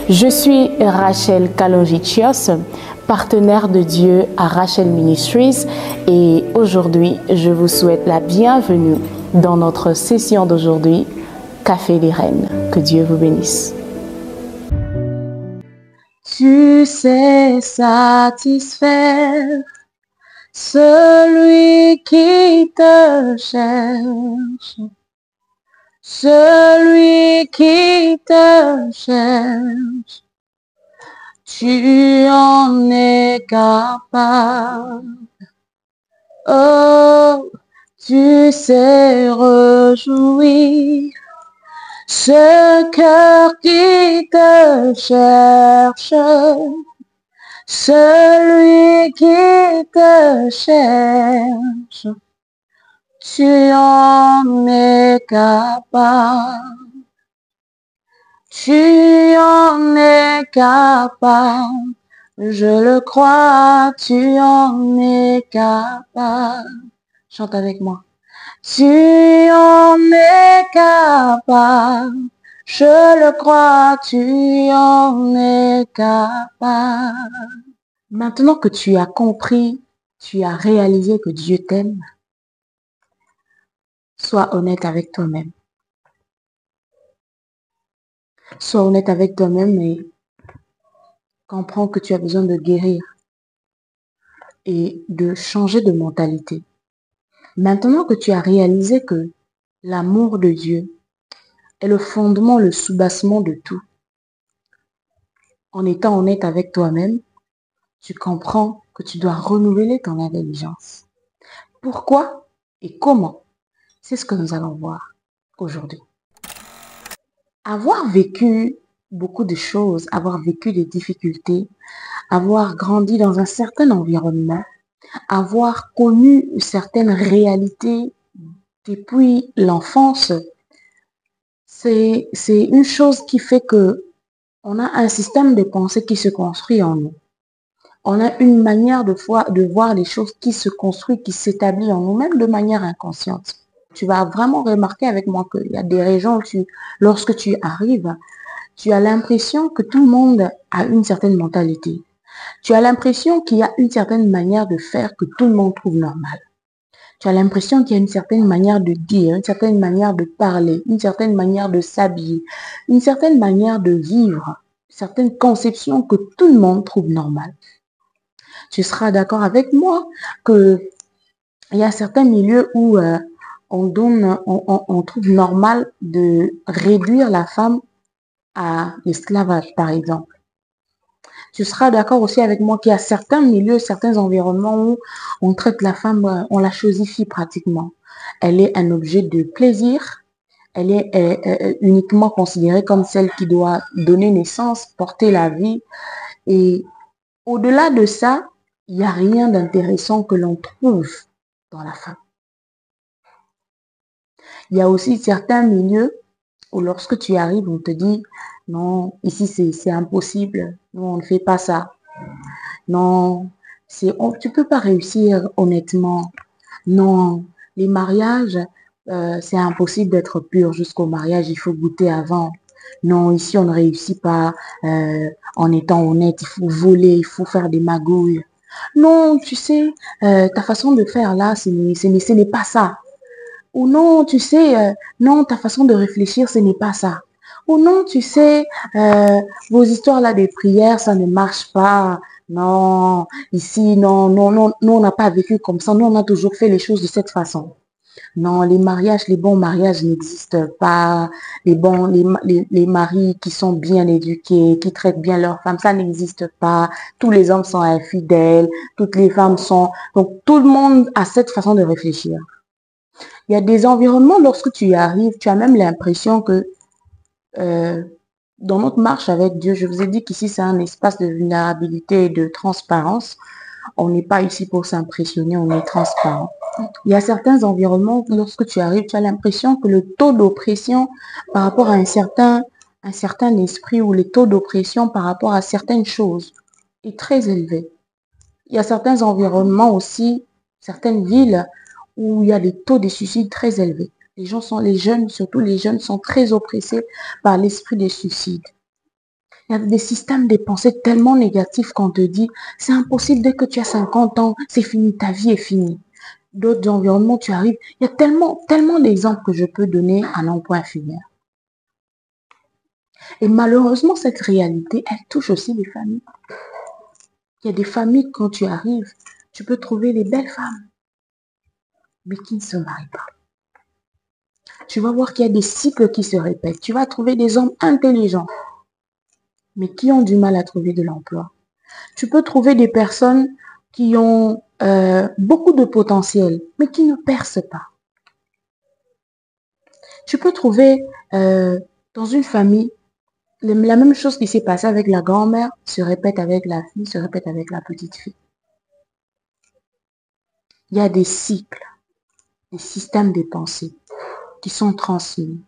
Je suis Rachel Kalonvicios, partenaire de Dieu à Rachel Ministries, et aujourd'hui, je vous souhaite la bienvenue dans notre session d'aujourd'hui, Café des Reines. Que Dieu vous bénisse. Tu sais satisfaire celui qui te cherche, celui qui te cherche. Tu en es capable. Oh, tu sais réjouir ce cœur qui te cherche, celui qui te cherche, tu en es capable, tu en es capable, je le crois, tu en es capable. Chante avec moi. Tu en es capable, je le crois, tu en es capable. Maintenant que tu as compris, tu as réalisé que Dieu t'aime, sois honnête avec toi-même. Sois honnête avec toi-même et comprends que tu as besoin de guérir et de changer de mentalité. Maintenant que tu as réalisé que l'amour de Dieu est le fondement, le soubassement de tout, en étant honnête avec toi-même, tu comprends que tu dois renouveler ton intelligence. Pourquoi et comment? C'est ce que nous allons voir aujourd'hui. Avoir vécu beaucoup de choses, avoir vécu des difficultés, avoir grandi dans un certain environnement, avoir connu certaines réalités depuis l'enfance, c'est une chose qui fait que on a un système de pensée qui se construit en nous. On a une manière de voir les choses qui se construit, qui s'établit en nous, même de manière inconsciente. Tu vas vraiment remarquer avec moi qu'il y a des régions où lorsque tu arrives, tu as l'impression que tout le monde a une certaine mentalité. Tu as l'impression qu'il y a une certaine manière de faire que tout le monde trouve normale. Tu as l'impression qu'il y a une certaine manière de dire, une certaine manière de parler, une certaine manière de s'habiller, une certaine manière de vivre, certaines conceptions que tout le monde trouve normales. Tu seras d'accord avec moi qu'il y a certains milieux où on trouve normal de réduire la femme à l'esclavage, par exemple. Tu seras d'accord aussi avec moi qu'il y a certains milieux, certains environnements où on traite la femme, on la chosifie pratiquement. Elle est un objet de plaisir, elle est uniquement considérée comme celle qui doit donner naissance, porter la vie. Et au-delà de ça, il n'y a rien d'intéressant que l'on trouve dans la femme. Il y a aussi certains milieux où lorsque tu arrives, on te dit, non, ici c'est impossible, non, on ne fait pas ça. Non, tu ne peux pas réussir honnêtement. Non, les mariages, c'est impossible d'être pur jusqu'au mariage, il faut goûter avant. Non, ici on ne réussit pas en étant honnête, il faut voler, il faut faire des magouilles. Non, tu sais, ta façon de faire là, ce n'est pas ça. Ou non, tu sais, non, ta façon de réfléchir, ce n'est pas ça. Ou non, tu sais, vos histoires là des prières, ça ne marche pas. Non, ici, non, non, non, nous on n'a pas vécu comme ça. Nous on a toujours fait les choses de cette façon. Non, les mariages, les bons mariages n'existent pas. Les maris qui sont bien éduqués, qui traitent bien leurs femmes, ça n'existe pas. Tous les hommes sont infidèles, toutes les femmes sont... Donc, tout le monde a cette façon de réfléchir. Il y a des environnements, lorsque tu y arrives, tu as même l'impression que dans notre marche avec Dieu, je vous ai dit qu'ici, c'est un espace de vulnérabilité et de transparence. On n'est pas ici pour s'impressionner, on est transparent. Il y a certains environnements, lorsque tu arrives, tu as l'impression que le taux d'oppression par rapport à un certain esprit ou le taux d'oppression par rapport à certaines choses est très élevé. Il y a certains environnements aussi, certaines villes où il y a des taux de suicide très élevés. Les jeunes, surtout les jeunes, sont très oppressés par l'esprit des suicides. Il y a des systèmes de pensée tellement négatifs qu'on te dit, c'est impossible, dès que tu as 50 ans, c'est fini, ta vie est finie. D'autres environnements, tu arrives. Il y a tellement d'exemples que je peux donner à n'en point finir. Et malheureusement, cette réalité, elle touche aussi les familles. Il y a des familles, quand tu arrives, tu peux trouver des belles femmes, mais qui ne se marient pas. Tu vas voir qu'il y a des cycles qui se répètent. Tu vas trouver des hommes intelligents, mais qui ont du mal à trouver de l'emploi. Tu peux trouver des personnes qui ont beaucoup de potentiel, mais qui ne percent pas. Tu peux trouver dans une famille, la même chose qui s'est passée avec la grand-mère se répète avec la fille, se répète avec la petite fille. Il y a des cycles, des systèmes de pensée qui sont transmis,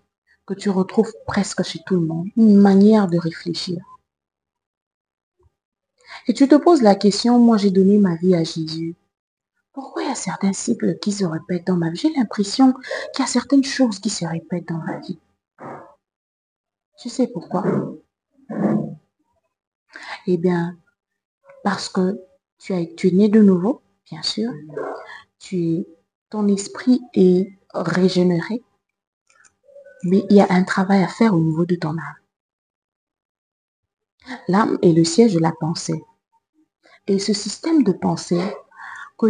que tu retrouves presque chez tout le monde, une manière de réfléchir. Et tu te poses la question, moi j'ai donné ma vie à Jésus. Pourquoi il y a certains cycles qui se répètent dans ma vie? J'ai l'impression qu'il y a certaines choses qui se répètent dans ma vie. Tu sais pourquoi? Eh bien, parce que tu es né de nouveau, bien sûr. Ton esprit est régénéré, mais il y a un travail à faire au niveau de ton âme. L'âme est le siège de la pensée. Et ce système de pensée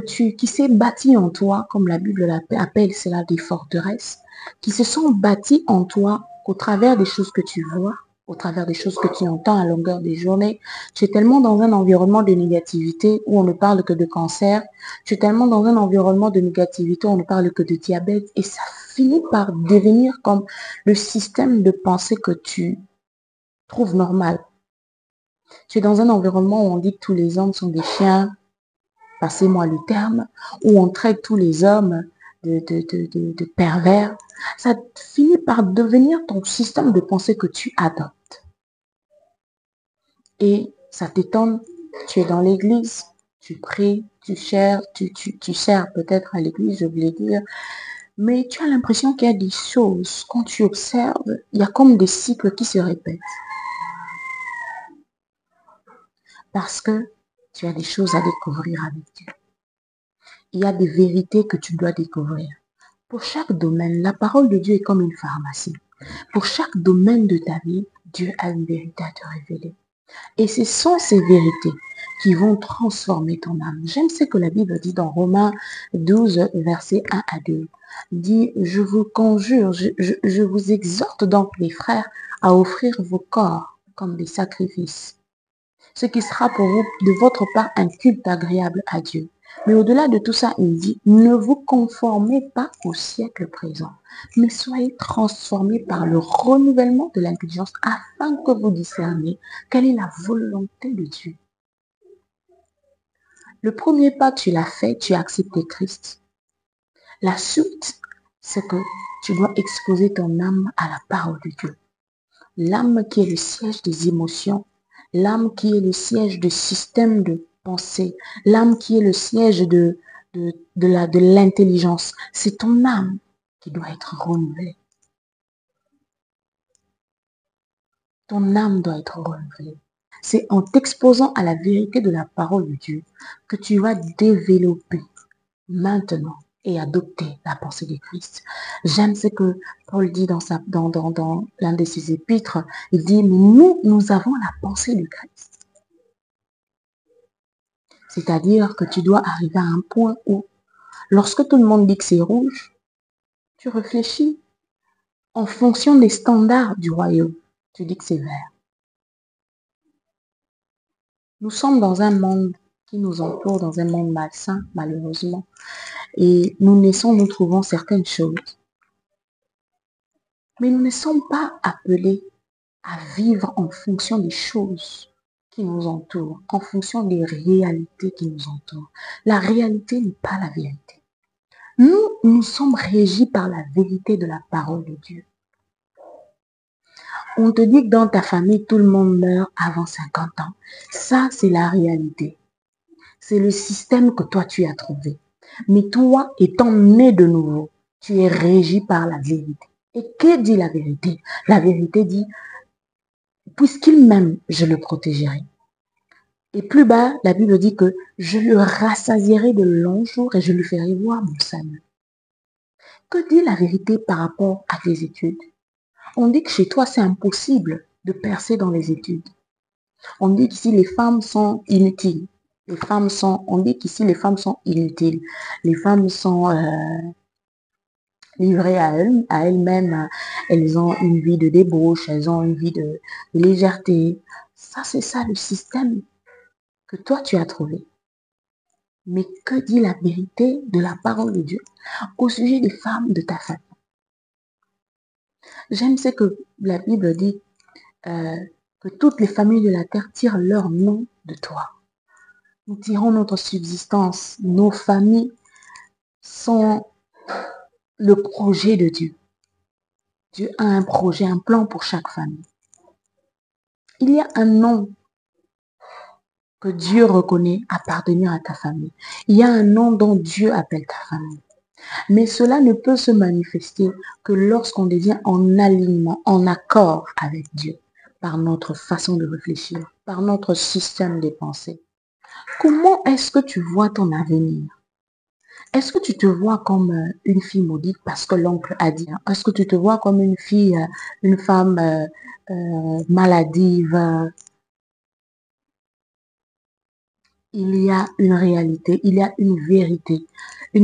qui s'est bâti en toi, comme la Bible appelle cela des forteresses, qui se sont bâties en toi au travers des choses que tu vois, au travers des choses que tu entends à longueur des journées. Tu es tellement dans un environnement de négativité où on ne parle que de cancer. Tu es tellement dans un environnement de négativité où on ne parle que de diabète. Et ça finit par devenir comme le système de pensée que tu trouves normal. Tu es dans un environnement où on dit que tous les hommes sont des chiens, passez-moi le terme, où on traite tous les hommes de pervers. Ça finit par devenir ton système de pensée que tu adoptes. Et ça t'étonne, tu es dans l'église, tu pries, tu sers peut-être à l'église, je voulais dire, mais tu as l'impression qu'il y a des choses, quand tu observes, il y a comme des cycles qui se répètent. Parce que tu as des choses à découvrir avec Dieu. Il y a des vérités que tu dois découvrir. Pour chaque domaine, la parole de Dieu est comme une pharmacie. Pour chaque domaine de ta vie, Dieu a une vérité à te révéler. Et ce sont ces vérités qui vont transformer ton âme. J'aime ce que la Bible dit dans Romains 12, versets 1 à 2. Il dit, je vous conjure, je vous exhorte donc les frères à offrir vos corps comme des sacrifices. Ce qui sera pour vous, de votre part, un culte agréable à Dieu. Mais au-delà de tout ça, il dit, ne vous conformez pas au siècle présent, mais soyez transformés par le renouvellement de l'intelligence afin que vous discerniez quelle est la volonté de Dieu. Le premier pas, tu l'as fait, tu as accepté Christ. La suite, c'est que tu dois exposer ton âme à la parole de Dieu. L'âme qui est le siège des émotions, l'âme qui est le siège du système de pensée, l'âme qui est le siège de l'intelligence. C'est ton âme qui doit être renouvelée. Ton âme doit être renouvelée. C'est en t'exposant à la vérité de la parole de Dieu que tu vas développer maintenant et adopter la pensée de Christ. J'aime ce que Paul dit dans l'un de ses épîtres. Il dit, nous avons la pensée de Christ. C'est-à-dire que tu dois arriver à un point où, lorsque tout le monde dit que c'est rouge, tu réfléchis en fonction des standards du royaume. Tu dis que c'est vert. Nous sommes dans un monde qui nous entoure, dans un monde malsain, malheureusement. Et nous trouvons certaines choses. Mais nous ne sommes pas appelés à vivre en fonction des choses qui nous entourent, en fonction des réalités qui nous entourent. La réalité n'est pas la vérité. Nous sommes régis par la vérité de la parole de Dieu. On te dit que dans ta famille, tout le monde meurt avant 50 ans. Ça, c'est la réalité. C'est le système que toi, tu as trouvé. Mais toi, étant né de nouveau, tu es régi par la vérité. Et que dit la vérité? La vérité dit, puisqu'il m'aime, je le protégerai. Et plus bas, la Bible dit que je le rassasierai de longs jours et je lui ferai voir mon salut. Que dit la vérité par rapport à tes études? On dit que chez toi, c'est impossible de percer dans les études. On dit qu'ici, les femmes sont inutiles. On dit qu'ici, les femmes sont inutiles. Les femmes sont livrées à elles-mêmes. Elles ont une vie de débauche, elles ont une vie de légèreté. Ça, c'est ça le système que toi, tu as trouvé. Mais que dit la vérité de la parole de Dieu au sujet des femmes de ta famille? J'aime ce que la Bible dit, que toutes les familles de la terre tirent leur nom de toi. Nous tirons notre subsistance. Nos familles sont le projet de Dieu. Dieu a un projet, un plan pour chaque famille. Il y a un nom que Dieu reconnaît appartenir à ta famille. Il y a un nom dont Dieu appelle ta famille. Mais cela ne peut se manifester que lorsqu'on devient en alignement, en accord avec Dieu, par notre façon de réfléchir, par notre système de pensée. Comment est-ce que tu vois ton avenir? Est-ce que tu te vois comme une fille maudite parce que l'oncle a dit? Est-ce que tu te vois comme une fille, une femme maladive? Il y a une réalité, il y a une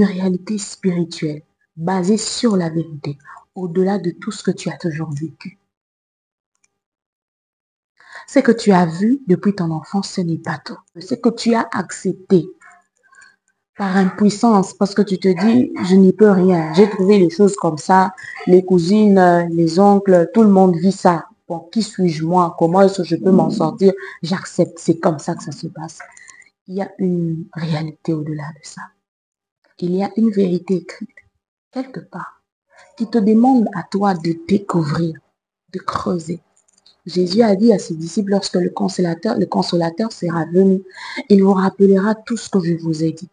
réalité spirituelle basée sur la vérité, au-delà de tout ce que tu as toujours vécu. Ce que tu as vu depuis ton enfance, ce n'est pas tout. Ce que tu as accepté par impuissance, parce que tu te dis, je n'y peux rien. J'ai trouvé les choses comme ça, les cousines, les oncles, tout le monde vit ça. Bon, qui suis-je moi? Comment est-ce que je peux m'en sortir? J'accepte, c'est comme ça que ça se passe. Il y a une réalité au-delà de ça. Il y a une vérité écrite, quelque part, qui te demande à toi de découvrir, de creuser. Jésus a dit à ses disciples, lorsque le consolateur sera venu, il vous rappellera tout ce que je vous ai dit.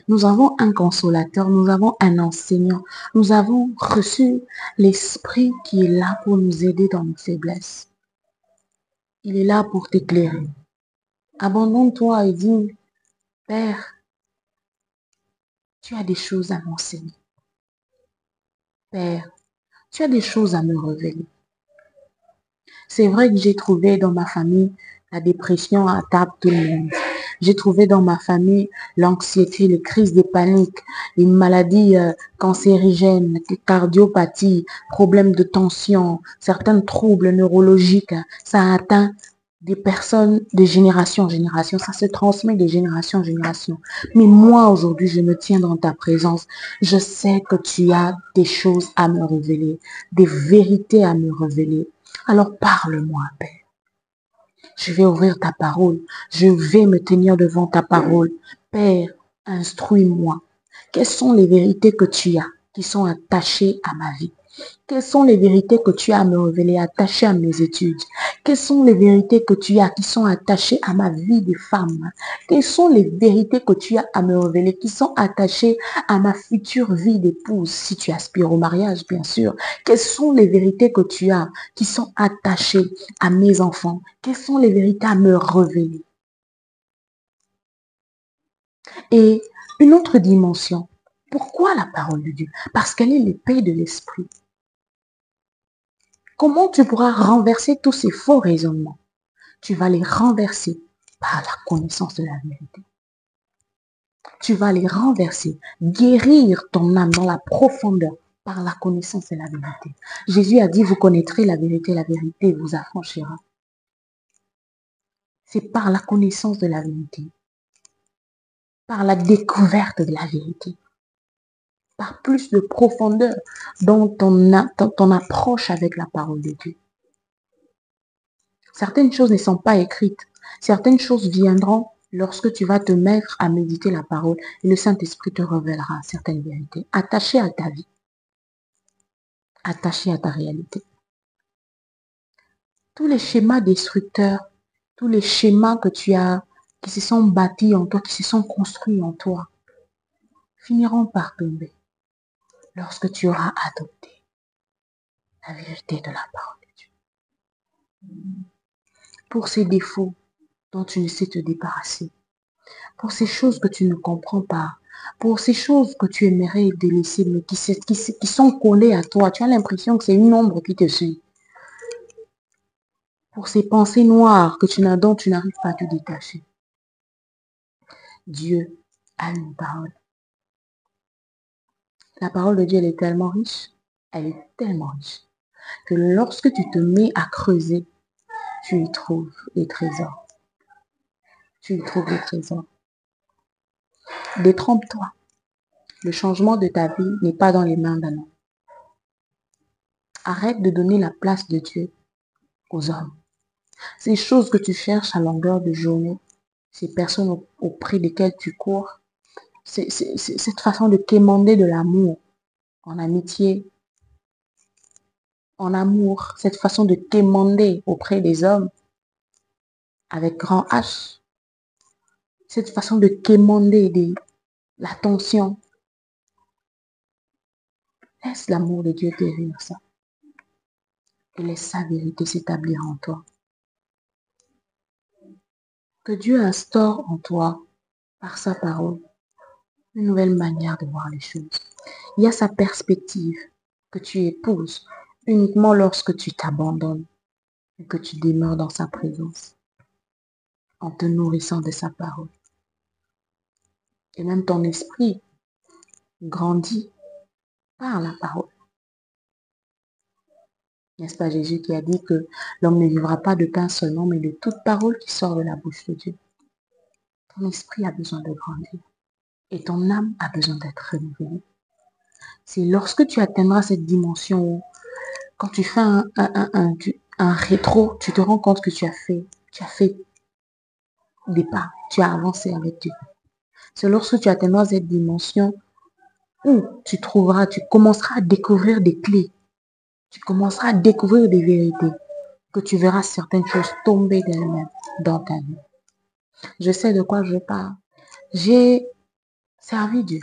Nous avons un consolateur, nous avons un enseignant, nous avons reçu l'Esprit qui est là pour nous aider dans nos faiblesses. Il est là pour t'éclairer. Abandonne-toi et dis, Père, tu as des choses à m'enseigner. Père, tu as des choses à me révéler. C'est vrai que j'ai trouvé dans ma famille la dépression attaque tout le monde. J'ai trouvé dans ma famille l'anxiété, les crises de panique, les maladies cancérigènes, les cardiopathies, problèmes de tension, certains troubles neurologiques. Ça atteint des personnes de génération en génération. Ça se transmet de génération en génération. Mais moi, aujourd'hui, je me tiens dans ta présence. Je sais que tu as des choses à me révéler, des vérités à me révéler. Alors parle-moi, Père. Je vais ouvrir ta parole. Je vais me tenir devant ta parole. Père, instruis-moi. Quelles sont les vérités que tu as qui sont attachées à ma vie? Quelles sont les vérités que tu as à me révéler, attachées à mes études? Quelles sont les vérités que tu as qui sont attachées à ma vie de femme? Quelles sont les vérités que tu as à me révéler qui sont attachées à ma future vie d'épouse, si tu aspires au mariage, bien sûr? Quelles sont les vérités que tu as qui sont attachées à mes enfants? Quelles sont les vérités à me révéler? Et une autre dimension. Pourquoi la parole de Dieu? Parce qu'elle est l'épée de l'esprit. Comment tu pourras renverser tous ces faux raisonnements? Tu vas les renverser par la connaissance de la vérité. Tu vas les renverser, guérir ton âme dans la profondeur par la connaissance de la vérité. Jésus a dit, vous connaîtrez la vérité vous affranchira. C'est par la connaissance de la vérité, par la découverte de la vérité, par plus de profondeur dans ton approche avec la parole de Dieu. Certaines choses ne sont pas écrites. Certaines choses viendront lorsque tu vas te mettre à méditer la parole et le Saint-Esprit te révélera certaines vérités attachées à ta vie, attachées à ta réalité. Tous les schémas destructeurs, tous les schémas que tu as, qui se sont bâtis en toi, qui se sont construits en toi, finiront par tomber lorsque tu auras adopté la vérité de la parole de Dieu. pour ces défauts dont tu ne sais te débarrasser, pour ces choses que tu ne comprends pas, pour ces choses que tu aimerais délaisser, mais qui sont collées à toi. Tu as l'impression que c'est une ombre qui te suit. Pour ces pensées noires dont tu n'arrives pas à te détacher. Dieu a une parole. La parole de Dieu, elle est tellement riche, que lorsque tu te mets à creuser, tu y trouves les trésors. Tu y trouves les trésors. Détrompe-toi. Le changement de ta vie n'est pas dans les mains d'un homme. Arrête de donner la place de Dieu aux hommes. Ces choses que tu cherches à longueur de journée, ces personnes auprès desquelles tu cours, c'est cette façon de quémander de l'amour en amitié, en amour, cette façon de quémander auprès des hommes avec grand H, cette façon de quémander l'attention. Laisse l'amour de Dieu guérir ça et laisse sa vérité s'établir en toi. Que Dieu instaure en toi, par sa parole, une nouvelle manière de voir les choses. Il y a sa perspective que tu épouses uniquement lorsque tu t'abandonnes et que tu demeures dans sa présence, en te nourrissant de sa parole. Et même ton esprit grandit par la parole. N'est-ce pas Jésus qui a dit que l'homme ne vivra pas de pain seulement, mais de toute parole qui sort de la bouche de Dieu. Ton esprit a besoin de grandir et ton âme a besoin d'être renouvelée. C'est lorsque tu atteindras cette dimension où, quand tu fais un rétro, tu te rends compte que tu as fait des pas, tu as avancé avec Dieu. C'est lorsque tu atteindras cette dimension où tu commenceras à découvrir des clés, tu commenceras à découvrir des vérités, que tu verras certaines choses tomber d'elles-mêmes dans ta vie. Je sais de quoi je parle. J'ai servi Dieu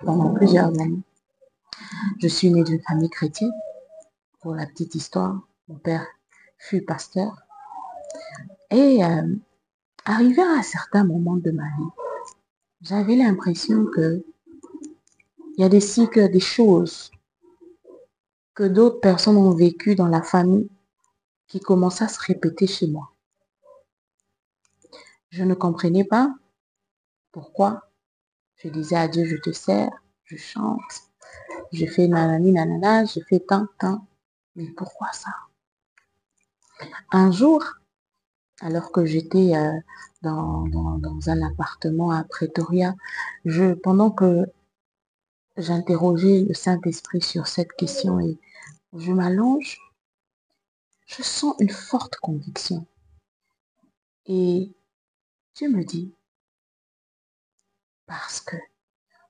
pendant plusieurs années. Je suis née d'une famille chrétienne. Pour la petite histoire, mon père fut pasteur. Et arrivé à un certain moment de ma vie, j'avais l'impression que il y a des cycles, des choses que d'autres personnes ont vécues dans la famille qui commençaient à se répéter chez moi. Je ne comprenais pas pourquoi. Je disais à Dieu, je te sers, je chante, je fais nanani nanana, je fais tant. Mais pourquoi ça? Un jour, alors que j'étais dans un appartement à Pretoria, pendant que j'interrogeais le Saint-Esprit sur cette question et je m'allonge, je sens une forte conviction. Et Dieu me dit, parce que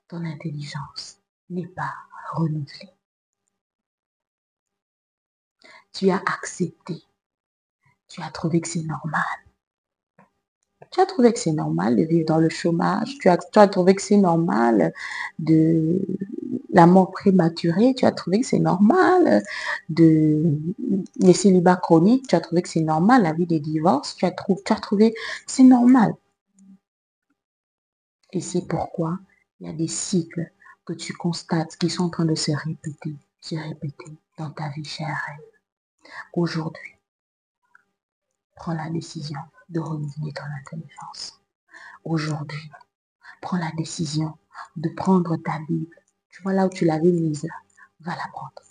ton intelligence n'est pas renouvelée. Tu as accepté. Tu as trouvé que c'est normal. Tu as trouvé que c'est normal de vivre dans le chômage. Tu as trouvé que c'est normal de la mort prématurée. Tu as trouvé que c'est normal de les célibats chroniques. Tu as trouvé que c'est normal la vie des divorces. Tu as trouvé que c'est normal. Et c'est pourquoi il y a des cycles que tu constates qui sont en train de se répéter dans ta vie chère. Aujourd'hui, prends la décision de renouveler ton intelligence. Aujourd'hui, prends la décision de prendre ta Bible. Tu vois là où tu l'avais mise, va la prendre.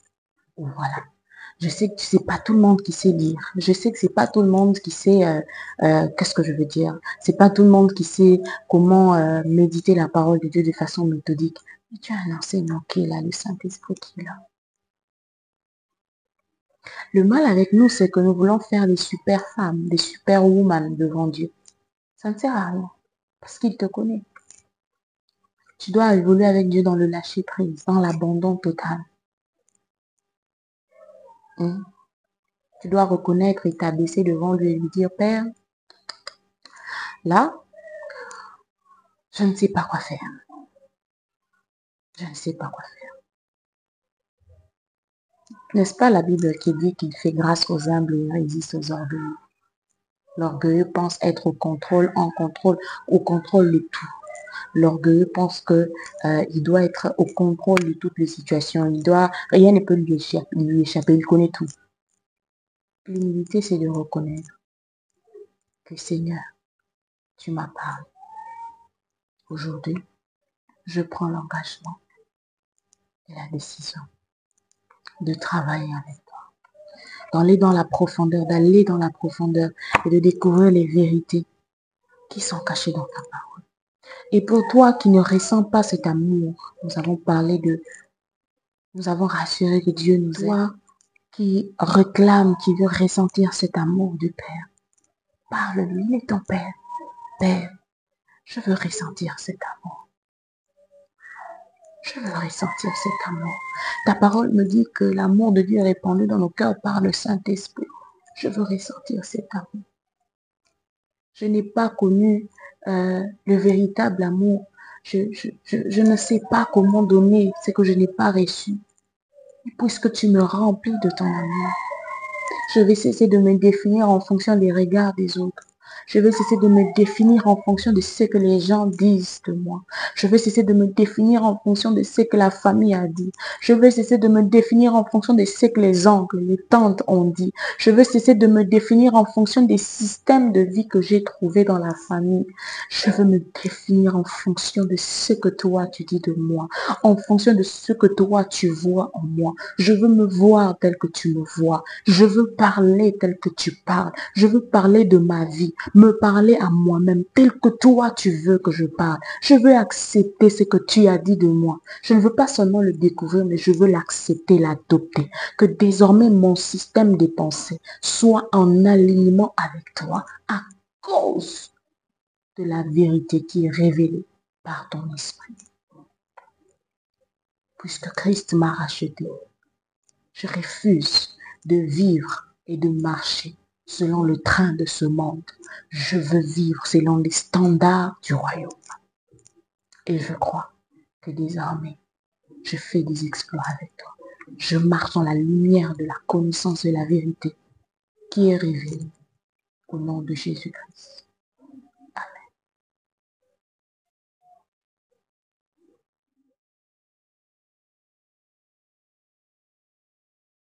Ou voilà. Je sais que c'est pas tout le monde qui sait lire. Je sais que c'est pas tout le monde qui sait, qu'est-ce que je veux dire. C'est pas tout le monde qui sait comment méditer la parole de Dieu de façon méthodique. Mais tu as un enseignant qui est là, le Saint-Esprit qui est là. Le mal avec nous, c'est que nous voulons faire des super femmes, des super women devant Dieu. Ça ne sert à rien, parce qu'il te connaît. Tu dois évoluer avec Dieu dans le lâcher-prise, dans l'abandon total. Tu dois reconnaître et t'abaisser devant lui et lui dire, Père, là, je ne sais pas quoi faire. Je ne sais pas quoi faire. N'est-ce pas la Bible qui dit qu'il fait grâce aux humbles et résiste aux orgueilleux? L'orgueilleux pense être au contrôle de tout. L'orgueilleux pense que il doit être au contrôle de toutes les situations. Rien ne peut lui échapper, il connaît tout. L'humilité, c'est de reconnaître que Seigneur, tu m'as parlé. Aujourd'hui, je prends l'engagement et la décision de travailler avec toi, d'aller dans la profondeur et de découvrir les vérités qui sont cachées dans ta parole. Et pour toi qui ne ressens pas cet amour, nous avons rassuré que Dieu nous aime. Toi qui réclame, qui veut ressentir cet amour du Père, parle-lui, il est ton Père. Père, je veux ressentir cet amour. Je veux ressentir cet amour. Ta parole me dit que l'amour de Dieu est répandu dans nos cœurs par le Saint-Esprit. Je veux ressentir cet amour. Je n'ai pas connu le véritable amour. Je ne sais pas comment donner ce que je n'ai pas reçu. Et puisque tu me remplis de ton amour, je vais cesser de me définir en fonction des regards des autres. Je vais cesser de me définir en fonction de ce que les gens disent de moi. Je vais cesser de me définir en fonction de ce que la famille a dit. Je vais cesser de me définir en fonction de ce que les oncles, les tantes ont dit. Je vais cesser de me définir en fonction des systèmes de vie que j'ai trouvés dans la famille. Je veux me définir en fonction de ce que toi tu dis de moi, en fonction de ce que toi tu vois en moi. Je veux me voir tel que tu me vois. Je veux parler tel que tu parles. Je veux parler de ma vie, me parler à moi-même tel que toi tu veux que je parle. Je veux accepter ce que tu as dit de moi. Je ne veux pas seulement le découvrir, mais je veux l'accepter, l'adopter. Que désormais mon système de pensée soit en alignement avec toi à cause de la vérité qui est révélée par ton esprit. Puisque Christ m'a racheté, je refuse de vivre et de marcher selon le train de ce monde. Je veux vivre selon les standards du royaume. Et je crois que désormais, je fais des exploits avec toi. Je marche dans la lumière de la connaissance de la vérité qui est révélée au nom de Jésus-Christ.